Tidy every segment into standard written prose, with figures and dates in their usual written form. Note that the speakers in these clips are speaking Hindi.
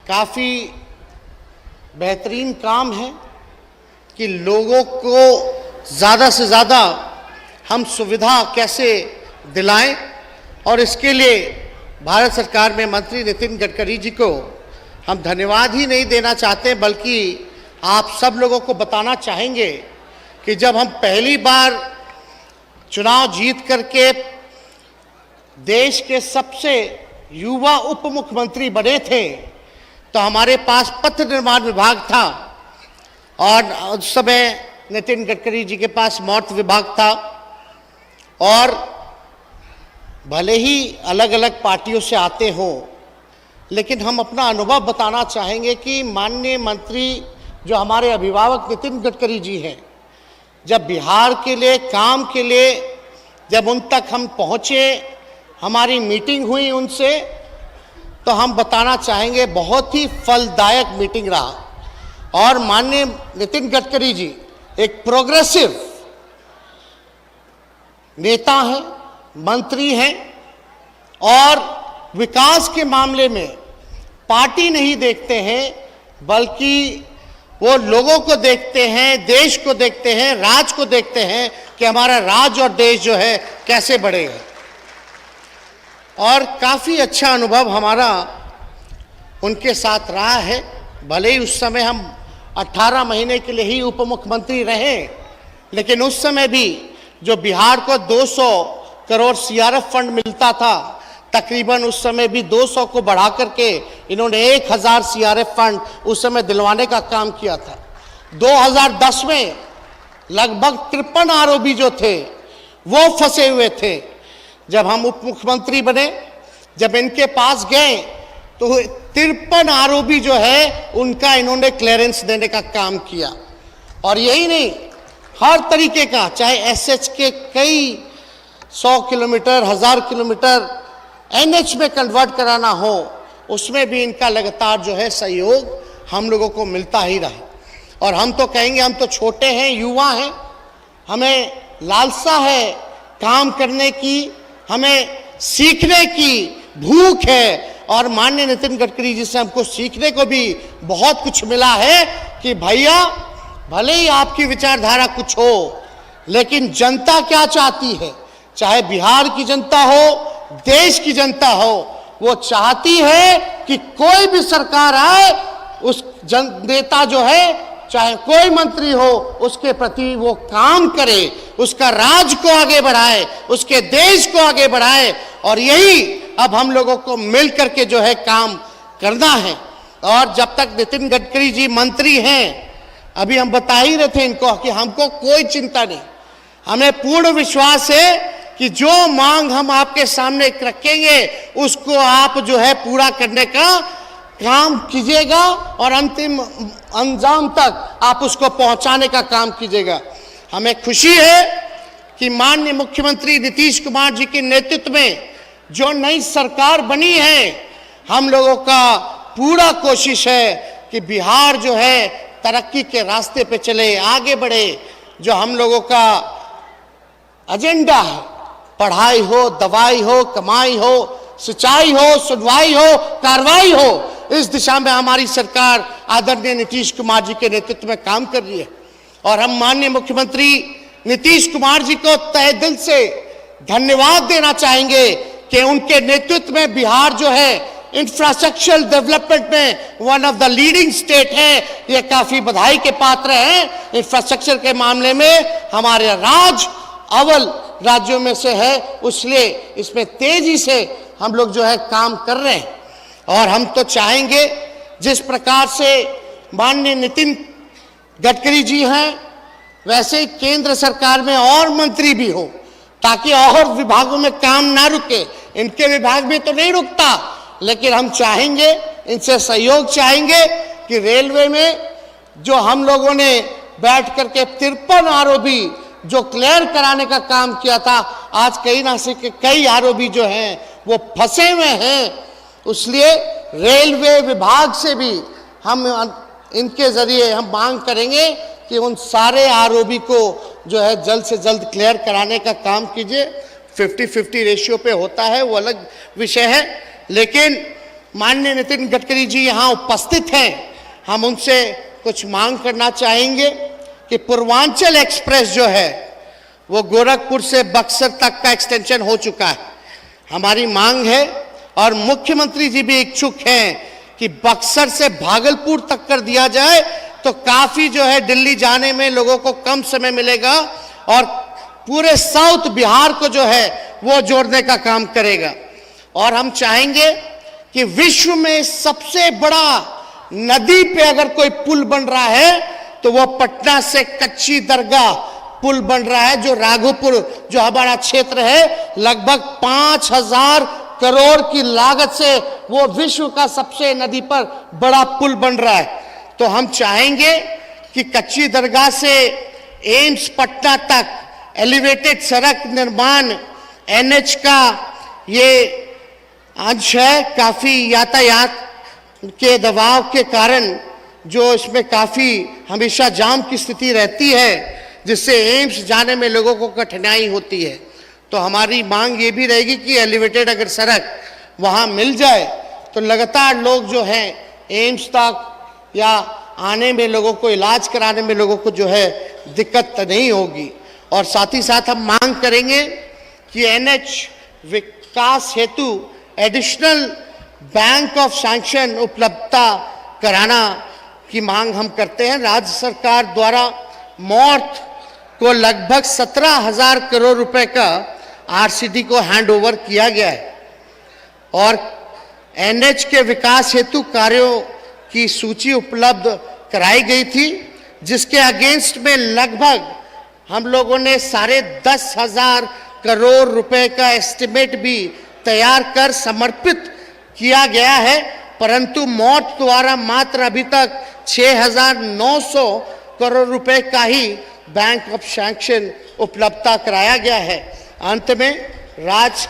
काफ़ी बेहतरीन काम है कि लोगों को ज़्यादा से ज़्यादा हम सुविधा कैसे दिलाएं, और इसके लिए भारत सरकार में मंत्री नितिन गडकरी जी को हम धन्यवाद ही नहीं देना चाहते, बल्कि आप सब लोगों को बताना चाहेंगे कि जब हम पहली बार चुनाव जीत करके देश के सबसे युवा उप मुख्यमंत्री बने थे तो हमारे पास पथ निर्माण विभाग था, और उस समय नितिन गडकरी जी के पास मौर्त विभाग था। और भले ही अलग अलग पार्टियों से आते हों, लेकिन हम अपना अनुभव बताना चाहेंगे कि माननीय मंत्री जो हमारे अभिभावक नितिन गडकरी जी हैं, जब बिहार के लिए काम के लिए जब उन तक हम पहुँचे, हमारी मीटिंग हुई उनसे, तो हम बताना चाहेंगे बहुत ही फलदायक मीटिंग रहा। और माननीय नितिन गडकरी जी एक प्रोग्रेसिव नेता हैं, मंत्री हैं, और विकास के मामले में पार्टी नहीं देखते हैं, बल्कि वो लोगों को देखते हैं, देश को देखते हैं, राज्य को देखते हैं कि हमारा राज्य और देश जो है कैसे बढ़ेगा। और काफ़ी अच्छा अनुभव हमारा उनके साथ रहा है। भले ही उस समय हम 18 महीने के लिए ही उप मुख्यमंत्री रहे, लेकिन उस समय भी जो बिहार को 200 करोड़ सीआरएफ फंड मिलता था, तकरीबन उस समय भी 200 को बढ़ा करके इन्होंने 1000 सीआरएफ फंड उस समय दिलवाने का काम किया था। 2010 में लगभग 53 आरोपी जो थे वो फंसे हुए थे। जब हम उप मुख्यमंत्री बने, जब इनके पास गए तो 53 आरोपी जो है उनका इन्होंने क्लियरेंस देने का काम किया। और यही नहीं, हर तरीके का, चाहे एसएच के कई 100 किलोमीटर 1000 किलोमीटर एनएच में कन्वर्ट कराना हो, उसमें भी इनका लगातार जो है सहयोग हम लोगों को मिलता ही रहा। और हम तो कहेंगे, हम तो छोटे हैं, युवा हैं, हमें लालसा है काम करने की, हमें सीखने की भूख है। और माननीय नितिन गडकरी जी से हमको सीखने को भी बहुत कुछ मिला है कि भैया भले ही आपकी विचारधारा कुछ हो, लेकिन जनता क्या चाहती है, चाहे बिहार की जनता हो, देश की जनता हो, वो चाहती है कि कोई भी सरकार आए, उस नेता जो है, चाहे कोई मंत्री हो, उसके प्रति वो काम करे, उसका राज्य को आगे बढ़ाए, उसके देश को आगे बढ़ाए। और यही अब हम लोगों को मिल करके जो है काम करना है। और जब तक नितिन गडकरी जी मंत्री हैं, अभी हम बता ही रहे थे इनको कि हमको कोई चिंता नहीं, हमें पूर्ण विश्वास है कि जो मांग हम आपके सामने रखेंगे उसको आप जो है पूरा करने का काम कीजिएगा, और अंतिम अंजाम तक आप उसको पहुंचाने का काम कीजिएगा। हमें खुशी है कि माननीय मुख्यमंत्री नीतीश कुमार जी के नेतृत्व में जो नई सरकार बनी है, हम लोगों का पूरा कोशिश है कि बिहार जो है तरक्की के रास्ते पे चले, आगे बढ़े। जो हम लोगों का एजेंडा है, पढ़ाई हो, दवाई हो, कमाई हो, सिंचाई हो, सुनवाई हो, कार्रवाई हो, इस दिशा में हमारी सरकार आदरणीय नीतीश कुमार जी के नेतृत्व में काम कर रही है। और हम माननीय मुख्यमंत्री नीतीश कुमार जी को तहे दिल से धन्यवाद देना चाहेंगे कि उनके नेतृत्व में बिहार जो है इंफ्रास्ट्रक्चरल डेवलपमेंट में one of the leading state है। ये काफी बधाई के पात्र हैं। इंफ्रास्ट्रक्चर के मामले में हमारे राज्य अव्वल राज्यों में से है, इसलिए इसमें तेजी से हम लोग जो है काम कर रहे हैं। और हम तो चाहेंगे जिस प्रकार से माननीय नितिन गडकरी जी हैं, वैसे ही केंद्र सरकार में और मंत्री भी हो, ताकि और विभागों में काम ना रुके। इनके विभाग में तो नहीं रुकता, लेकिन हम चाहेंगे, इनसे सहयोग चाहेंगे कि रेलवे में जो हम लोगों ने बैठ करके 53 आरोपी जो क्लियर कराने का काम किया था, आज कई ना से कई आरोपी जो हैं वो फंसे हुए हैं। इसलिए रेलवे विभाग से भी हम इनके जरिए हम मांग करेंगे कि उन सारे आरोपी को जो है जल्द से जल्द क्लियर कराने का काम कीजिए। 50-50 रेशियो पे होता है वो अलग विषय है, लेकिन माननीय नितिन गडकरी जी यहाँ उपस्थित हैं, हम उनसे कुछ मांग करना चाहेंगे कि पूर्वांचल एक्सप्रेस जो है वो गोरखपुर से बक्सर तक का एक्सटेंशन हो चुका है। हमारी मांग है और मुख्यमंत्री जी भी इच्छुक हैं कि बक्सर से भागलपुर तक कर दिया जाए तो काफी जो है दिल्ली जाने में लोगों को कम समय मिलेगा और पूरे साउथ बिहार को जो है वो जोड़ने का काम करेगा। और हम चाहेंगे कि विश्व में सबसे बड़ा नदी पे अगर कोई पुल बन रहा है तो वो पटना से कच्ची दरगाह पुल बन रहा है, जो राघोपुर जो हमारा क्षेत्र है लगभग 5000 करोड़ की लागत से वो विश्व का सबसे नदी पर बड़ा पुल बन रहा है। तो हम चाहेंगे कि कच्ची दरगाह से एम्स पटना तक एलिवेटेड सड़क निर्माण एनएच का ये अंश है। काफी यातायात के दबाव के कारण जो इसमें काफी हमेशा जाम की स्थिति रहती है, जिससे एम्स जाने में लोगों को कठिनाई होती है। तो हमारी मांग ये भी रहेगी कि एलिवेटेड अगर सड़क वहाँ मिल जाए तो लगातार लोग जो हैं एम्स तक या आने में लोगों को इलाज कराने में लोगों को जो है दिक्कत नहीं होगी। और साथ ही साथ हम मांग करेंगे कि एनएच विकास हेतु एडिशनल बैंक ऑफ सैंक्शन उपलब्धता कराना की मांग हम करते हैं। राज्य सरकार द्वारा मॉर्थ को लगभग 17,000 करोड़ रुपए का आरसीडी को हैंड ओवर किया गया है और एनएच के विकास हेतु कार्यों की सूची उपलब्ध कराई गई थी, जिसके अगेंस्ट में लगभग हम लोगों ने 10,500 करोड़ रुपए का एस्टिमेट भी तैयार कर समर्पित किया गया है। परंतु मॉर्थ द्वारा मात्र अभी तक 6,900 करोड़ रुपए का ही बैंक ऑफ सैंक्शन उपलब्धता कराया गया है। अंत में राज्य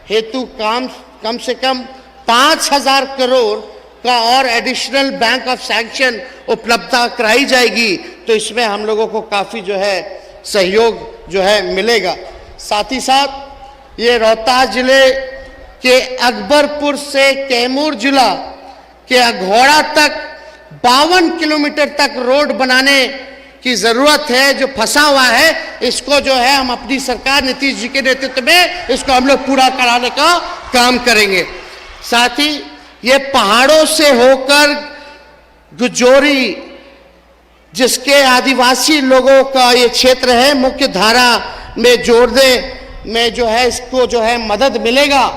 हेतु कम से कम 5,000 करोड़ का और एडिशनल बैंक ऑफ सैंक्शन उपलब्धता कराई जाएगी, तो इसमें हम लोगों को काफ़ी जो है सहयोग जो है मिलेगा। साथ ही साथ ये रोहतास जिले के अकबरपुर से कैमूर जिला के अघोड़ा तक 52 किलोमीटर तक रोड बनाने की जरूरत है, जो फंसा हुआ है। इसको जो है हम अपनी सरकार नीतीश जी के नेतृत्व में इसको हम लोग पूरा कराने का काम करेंगे। साथ ही ये पहाड़ों से होकर गुजोरी, जिसके आदिवासी लोगों का ये क्षेत्र है, मुख्य धारा में जोड़ने में जो है इसको जो है मदद मिलेगा।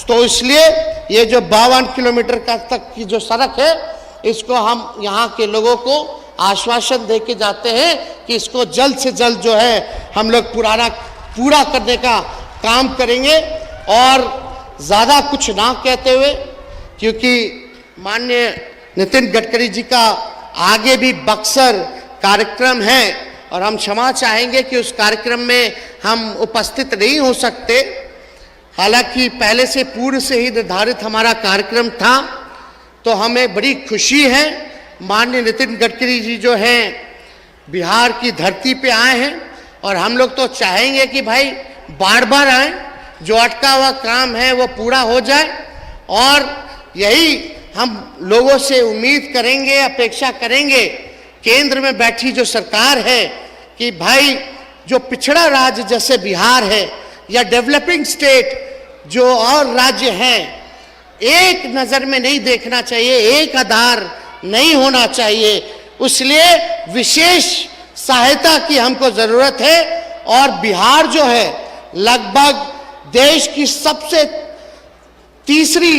तो इसलिए ये जो 52 किलोमीटर का तक की जो सड़क है, इसको हम यहाँ के लोगों को आश्वासन दे के जाते हैं कि इसको जल्द से जल्द जो है हम लोग पूरा करने का काम करेंगे। और ज़्यादा कुछ ना कहते हुए, क्योंकि माननीय नितिन गडकरी जी का आगे भी बक्सर कार्यक्रम है और हम क्षमा चाहेंगे कि उस कार्यक्रम में हम उपस्थित नहीं हो सकते। हालांकि पहले से पूर्व से ही निर्धारित हमारा कार्यक्रम था, तो हमें बड़ी खुशी है माननीय नितिन गडकरी जी जो हैं बिहार की धरती पे आए हैं और हम लोग तो चाहेंगे कि भाई बार बार आए, जो अटका हुआ काम है वो पूरा हो जाए। और यही हम लोगों से उम्मीद करेंगे, अपेक्षा करेंगे केंद्र में बैठी जो सरकार है कि भाई जो पिछड़ा राज्य जैसे बिहार है या डेवलपिंग स्टेट जो और राज्य हैं, एक नज़र में नहीं देखना चाहिए, एक आधार नहीं होना चाहिए। इसलिए विशेष सहायता की हमको ज़रूरत है। और बिहार जो है लगभग देश की सबसे तीसरी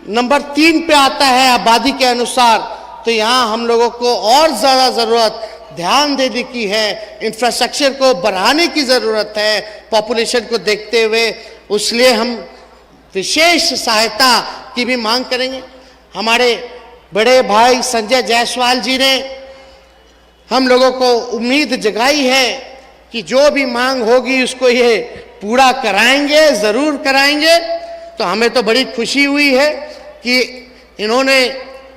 नंबर 3 पे आता है आबादी के अनुसार, तो यहाँ हम लोगों को और ज़्यादा ज़रूरत ध्यान देने की है, इंफ्रास्ट्रक्चर को बढ़ाने की ज़रूरत है पॉपुलेशन को देखते हुए। इसलिए हम विशेष सहायता की भी मांग करेंगे। हमारे बड़े भाई संजय जायसवाल जी ने हम लोगों को उम्मीद जगाई है कि जो भी मांग होगी उसको ये पूरा कराएंगे, ज़रूर कराएंगे। तो हमें तो बड़ी खुशी हुई है कि इन्होंने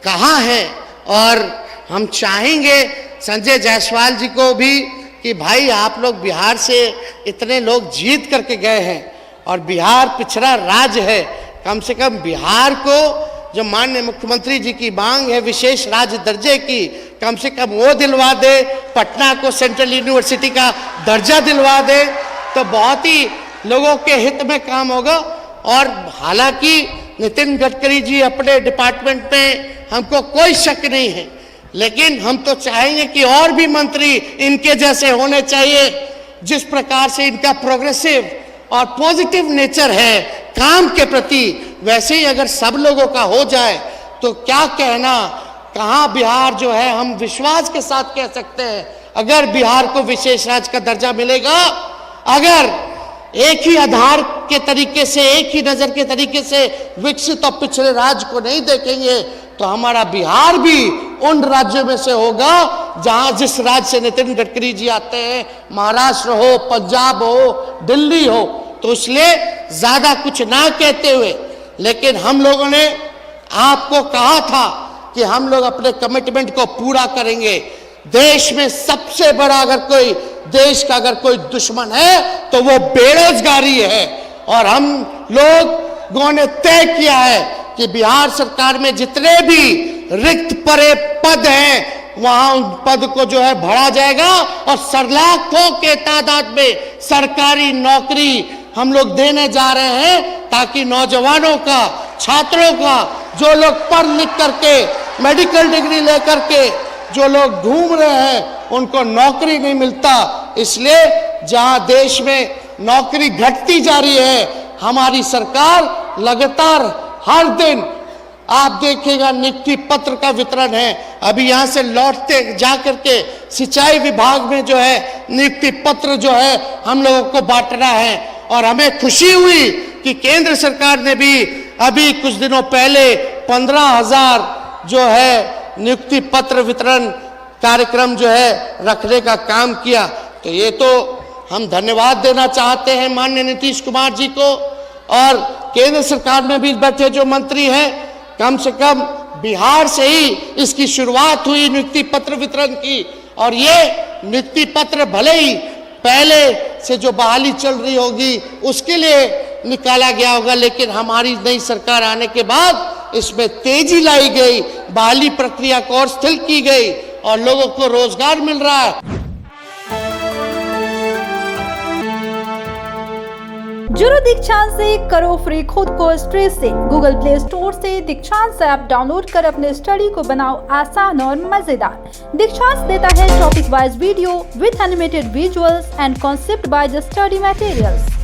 कहा है और हम चाहेंगे संजय जायसवाल जी को भी कि भाई आप लोग बिहार से इतने लोग जीत करके गए हैं और बिहार पिछड़ा राज्य है, कम से कम बिहार को जो माननीय मुख्यमंत्री जी की मांग है विशेष राज्य दर्जे की, कम से कम वो दिलवा दे, पटना को सेंट्रल यूनिवर्सिटी का दर्जा दिलवा दे, तो बहुत ही लोगों के हित में काम होगा। और हालांकि नितिन गडकरी जी अपने डिपार्टमेंट में हमको कोई शक नहीं है, लेकिन हम तो चाहेंगे कि और भी मंत्री इनके जैसे होने चाहिए। जिस प्रकार से इनका प्रोग्रेसिव और पॉजिटिव नेचर है काम के प्रति, वैसे ही अगर सब लोगों का हो जाए तो क्या कहना, कहाँ बिहार जो है हम विश्वास के साथ कह सकते हैं अगर बिहार को विशेष राज्य का दर्जा मिलेगा, अगर एक ही आधार के तरीके से, एक ही नजर के तरीके से विकसित और पिछड़े राज्य को नहीं देखेंगे, तो हमारा बिहार भी उन राज्यों में से होगा जहां जिस राज्य से नितिन गडकरी जी आते हैं, महाराष्ट्र हो, पंजाब हो, दिल्ली हो। तो इसलिए ज्यादा कुछ ना कहते हुए, लेकिन हम लोगों ने आपको कहा था कि हम लोग अपने कमिटमेंट को पूरा करेंगे। देश में सबसे बड़ा अगर कोई देश का अगर कोई दुश्मन है तो वो बेरोजगारी है, और हम लोगों ने तय किया है कि बिहार सरकार में जितने भी रिक्त पड़े पद हैं वहां उन पद को जो है भरा जाएगा, और लाखों के तादाद में सरकारी नौकरी हम लोग देने जा रहे हैं, ताकि नौजवानों का, छात्रों का, जो लोग पढ़ लिख करके मेडिकल डिग्री लेकर के जो लोग घूम रहे हैं उनको नौकरी नहीं मिलता। इसलिए जहां देश में नौकरी घटती जा रही है, हमारी सरकार लगातार हर दिन आप देखिएगा नियुक्ति पत्र का वितरण है। अभी यहाँ से लौटते जा करके सिंचाई विभाग में जो है नियुक्ति पत्र जो है हम लोगों को बांटना है, और हमें खुशी हुई कि केंद्र सरकार ने भी अभी कुछ दिनों पहले 15,000 जो है नियुक्ति पत्र वितरण कार्यक्रम जो है रखने का काम किया। तो ये तो हम धन्यवाद देना चाहते हैं माननीय नीतीश कुमार जी को, और केंद्र सरकार में भी बैठे जो मंत्री हैं, कम से कम बिहार से ही इसकी शुरुआत हुई नियुक्ति पत्र वितरण की। और ये नियुक्ति पत्र भले ही पहले से जो बहाली चल रही होगी उसके लिए निकाला गया होगा, लेकिन हमारी नई सरकार आने के बाद इसमें तेजी लाई गई, बहाली प्रक्रिया को और स्थिर की गई, और लोगों को रोजगार मिल रहा है। जुड़ो दीक्षांत से, करो फ्री खुद को स्ट्रेस से। गूगल प्ले स्टोर से दीक्षांत ऐप डाउनलोड कर अपने स्टडी को बनाओ आसान और मजेदार। दीक्षांत देता है topic wise video with animated visuals and concept by the study materials.